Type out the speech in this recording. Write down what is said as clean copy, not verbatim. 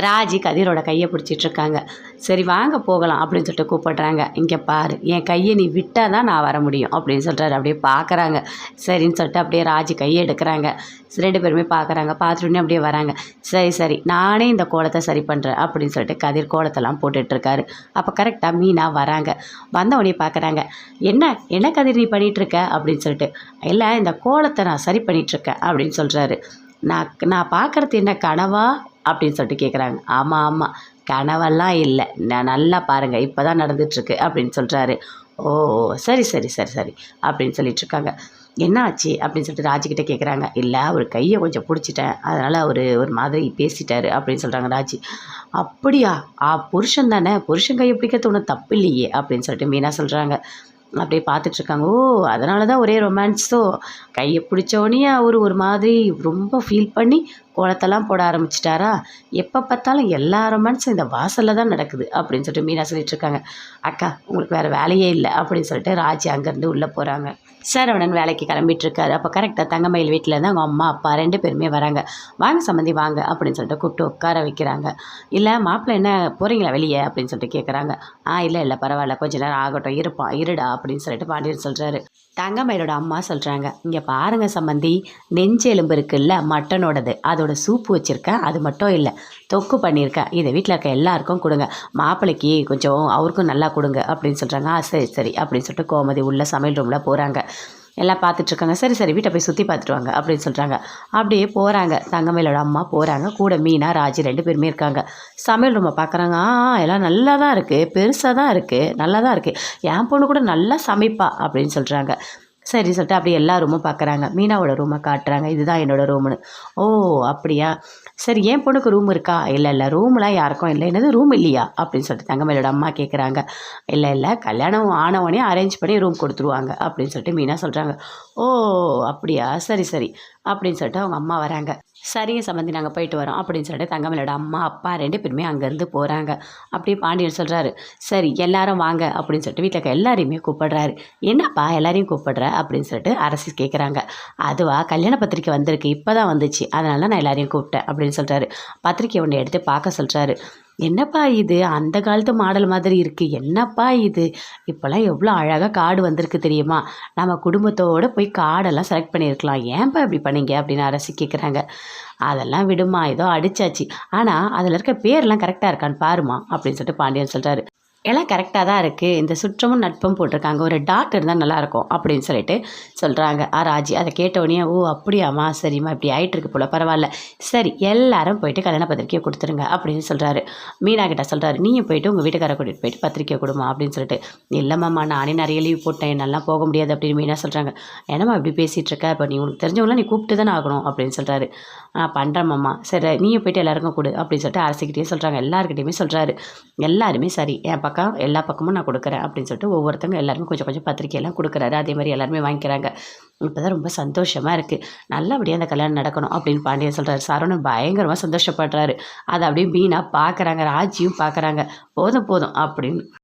ராஜி கதிரோட கையை பிடிச்சிட்ருக்காங்க. சரி வாங்க போகலாம் அப்படின்னு சொல்லிட்டு கூப்பிட்றாங்க. இங்கே பாரு, என் கையை நீ விட்டால் தான் நான் வர முடியும் அப்படின்னு சொல்கிறாரு. அப்படியே பார்க்குறாங்க. சரின்னு சொல்லிட்டு அப்படியே ராஜி கையை எடுக்கிறாங்க. 2 பேருமே பார்க்குறாங்க. பார்த்துட்டுனே அப்படியே வராங்க. சரி சரி நானே இந்த கோலத்தை சரி பண்ணுறேன் அப்படின்னு சொல்லிட்டு கதிர் கோலத்தெல்லாம் போட்டுட்ருக்காரு. அப்போ கரெக்டாக மீனா வராங்க. வந்தவொடனே பார்க்குறாங்க. என்ன என்ன கதிர் நீ பண்ணிகிட்ருக்க அப்படின்னு சொல்லிட்டு. இல்லை இந்த கோலத்தை நான் சரி பண்ணிகிட்ருக்கேன் அப்படின்னு சொல்கிறாரு. நான் பார்க்குறது என்ன கனவா அப்படின்னு சொல்லிட்டு கேட்குறாங்க. ஆமாம் ஆமாம், கனவெல்லாம் இல்லை, நான் நல்லா பாருங்கள் இப்போ தான் நடந்துகிட்ருக்கு அப்படின்னு சொல்கிறாரு. ஓ சரி சரி சரி சரி அப்படின்னு சொல்லிட்டுருக்காங்க. என்ன ஆச்சு அப்படின்னு சொல்லிட்டு ராஜிக்கிட்ட கேட்குறாங்க. இல்லை அவர் கையை கொஞ்சம் பிடிச்சிட்டேன், அதனால் அவர் ஒரு மாதிரி பேசிட்டாரு அப்படின்னு சொல்கிறாங்க ராஜி. அப்படியா? புருஷன் தானே, புருஷன் கையை பிடிக்கிறது ஒன்றும் தப்பு இல்லையே அப்படின்னு சொல்லிட்டு மீனா சொல்கிறாங்க. அப்படியே பார்த்துட்ருக்காங்க. ஓ அதனால தான் ஒரே ரொமான்ஸோ, கையை பிடிச்சோடனே அவர் ஒரு மாதிரி ரொம்ப ஃபீல் பண்ணி கோலத்தெல்லாம் போட ஆரம்பிச்சிட்டாரா? எப்போ பார்த்தாலும் எல்லா ரொமான்ஸும் இந்த வாசலில் தான் நடக்குது அப்படின்னு சொல்லிட்டு மீனா சொல்லிட்டுருக்காங்க. அக்கா உங்களுக்கு வேறு வேலையே இல்லை அப்படின்னு சொல்லிட்டு ராஜி அங்கேருந்து உள்ளே போகிறாங்க. சரவணன் வேலைக்கு கிளம்பிட்டுருக்காரு. அப்போ கரெக்டாக தங்கமயில் வீட்டில் இருந்து அவங்க அம்மா அப்பா 2 பேருமே வராங்க. வாங்க சம்மந்தி வாங்க அப்படின்னு சொல்லிட்டு கூப்பிட்டு உட்கார வைக்கிறாங்க. இல்லை மாப்பிள்ளை என்ன போகிறீங்களா வெளியே அப்படின்னு சொல்லிட்டு கேட்குறாங்க. இல்லை இல்லை பரவாயில்ல, கொஞ்ச நேரம் ஆகட்டும், இருடா அப்படின்னு சொல்லிட்டு பாண்டியன் சொல்கிறாரு. தங்கமயிலோட அம்மா சொல்கிறாங்க. இங்கே பாருங்கள் சம்மந்தி, நெஞ்செலும்பு இருக்குல்ல மட்டனோடது, அதோட சூப்பு வச்சுருக்கேன். அது மட்டும் இல்லை, தொக்கு பண்ணியிருக்கேன். இதை வீட்டில் இருக்க எல்லாருக்கும் கொடுங்க, மாப்பிள்ளைக்கு கொஞ்சம் அவருக்கும் நல்லா கொடுங்க அப்படின்னு சொல்கிறாங்க. சரி சரி அப்படின்னு சொல்லிட்டு கோமதி உள்ள சமையல் ரூமில் போகிறாங்க. எல்லாம் பார்த்துட்ருக்காங்க. சரி சரி வீட்டை போய் சுற்றி பார்த்துட்டு வாங்க அப்படின்னு சொல்கிறாங்க. அப்படியே போகிறாங்க. தங்கமயிலோட அம்மா போகிறாங்க. கூட மீனா ராஜி 2 பேருமே இருக்காங்க. சமையல் ரூமை பார்க்குறாங்க. எல்லாம் நல்லா தான் இருக்குது, பெருசாக தான் இருக்குது, நல்லா தான் இருக்குது, என் பொண்ணு கூட நல்லா சமைப்பா அப்படின்னு சொல்கிறாங்க. சரி சொல்லிட்டு அப்படியே எல்லா ரூமும் பார்க்குறாங்க. மீனாவோட ரூமை காட்டுறாங்க. இதுதான் என்னோடய ரூம்னு. ஓ அப்படியா, சரி என் பொண்ணுக்கு ரூம் இருக்கா? இல்லை இல்லை ரூம்லாம் யாருக்கும் இல்லை. என்னது ரூம் இல்லையா அப்படின்னு சொல்லிட்டு தங்கமயிலோட அம்மா கேட்குறாங்க. இல்லை இல்லை கல்யாணம் ஆனவனே அரேஞ்ச் பண்ணி ரூம் கொடுத்துருவாங்க அப்படின்னு சொல்லிட்டு மீனா சொல்கிறாங்க. ஓ அப்படியா, சரி சரி அப்படின்னு சொல்லிட்டு அவங்க அம்மா வராங்க. சரிங்க சம்மந்தி நாங்கள் போயிட்டு வரோம் அப்படின்னு சொல்லிட்டு தங்கமயிலோட அம்மா அப்பா 2 பேருமே அங்கேருந்து போகிறாங்க. அப்படியே பாண்டியன் சொல்கிறாரு. சரி எல்லாரும் வாங்க அப்படின்னு சொல்லிட்டு வீட்டில் இருக்க எல்லாரையுமே கூப்பிடுறாரு. என்னப்பா எல்லாரையும் கூப்பிடுற அப்படின்னு சொல்லிட்டு அரசி கேட்குறாங்க. அதுவா கல்யாண பத்திரிக்கை வந்திருக்கு, இப்போ தான் வந்துச்சு, அதனால நான் எல்லாரையும் கூப்பிட்டேன் அப்படின்னு சொல்கிறாரு. பத்திரிக்கை ஒன்று எடுத்து பார்க்க சொல்கிறாரு. என்னப்பா இது அந்த காலத்து மாடல் மாதிரி இருக்குது, என்னப்பா இது, இப்போல்லாம் எவ்வளோ அழகாக கார்டு வந்திருக்கு தெரியுமா, நம்ம குடும்பத்தோடு போய் கார்டெல்லாம் செலக்ட் பண்ணியிருக்கலாம், ஏன்ப்பா இப்படி பண்ணீங்க அப்படின்னு அரசி கேட்குறாங்க. அதெல்லாம் விடுமா, ஏதோ அடித்தாச்சு, ஆனால் அதில் இருக்க பேர்லாம் கரெக்டாக இருக்கான்னு பாருமா அப்படின்னு சொல்லிட்டு பாண்டியன் சொல்கிறாரு. எல்லாம் கரெக்டாக தான் இருக்குது, இந்த சுற்றமும் நட்பும் போட்டிருக்காங்க, ஒரு டாட் இருந்தால் நல்லாயிருக்கும் அப்படின்னு சொல்லிட்டு சொல்கிறாங்க. ராஜி அதை கேட்டோடனே ஓ அப்படியாம்மா, சரிம்மா இப்படி ஆகிட்டுருக்கு போல், பரவாயில்ல, சரி எல்லாரும் போயிட்டு கல்யாண பத்திரிக்கையை கொடுத்துருங்க அப்படின்னு சொல்கிறாரு. மீனா கிட்ட சொல்கிறாரு. நீயும் போயிட்டு உங்கள் வீட்டுக்காரை கூட்டிகிட்டு போயிட்டு பத்திரிக்கை கொடுமா அப்படின்னு சொல்லிட்டு. இல்லைம்மாம்மா நானே நிறைய லீவ் போட்டேன், என்னால் போக முடியாது அப்படின்னு மீனா சொல்கிறாங்க. என்னம்மா இப்படி பேசிகிட்டு இருக்க, இப்போ நீ உனக்கு தெரிஞ்சவங்களாம் நீ கூப்பிட்டு தானே ஆகணும் அப்படின்னு சொல்கிறாரு. பண்ணுறேம்மாம்மா, சரி நீயும் போயிட்டு எல்லாருக்கும் கொடு அப்படின்னு சொல்லிட்டு அரசிக்கிட்டே சொல்கிறாங்க. எல்லாருக்கிட்டையுமே சொல்கிறாரு. எல்லாருமே சரி என் பக்கம் எல்லா பக்கமும் நான் கொடுக்குறேன் அப்படின்னு சொல்லிட்டு ஒவ்வொருத்தவங்க எல்லாருமே கொஞ்சம் கொஞ்சம் பத்திரிக்கையெல்லாம் கொடுக்குறாரு. அதே மாதிரி எல்லாருமே வாங்கிக்கிறாங்க. இப்போ தான் ரொம்ப சந்தோஷமாக இருக்குது, நல்லபடியாக அந்த கல்யாணம் நடக்கணும் அப்படின்னு பாண்டியன் சொல்கிறாரு. சரவணன் பயங்கரமாக சந்தோஷப்படுறாரு. அதை அப்படியே மீனா பார்க்குறாங்க, ராஜியும் பார்க்குறாங்க. போதும் போதும் அப்படின்னு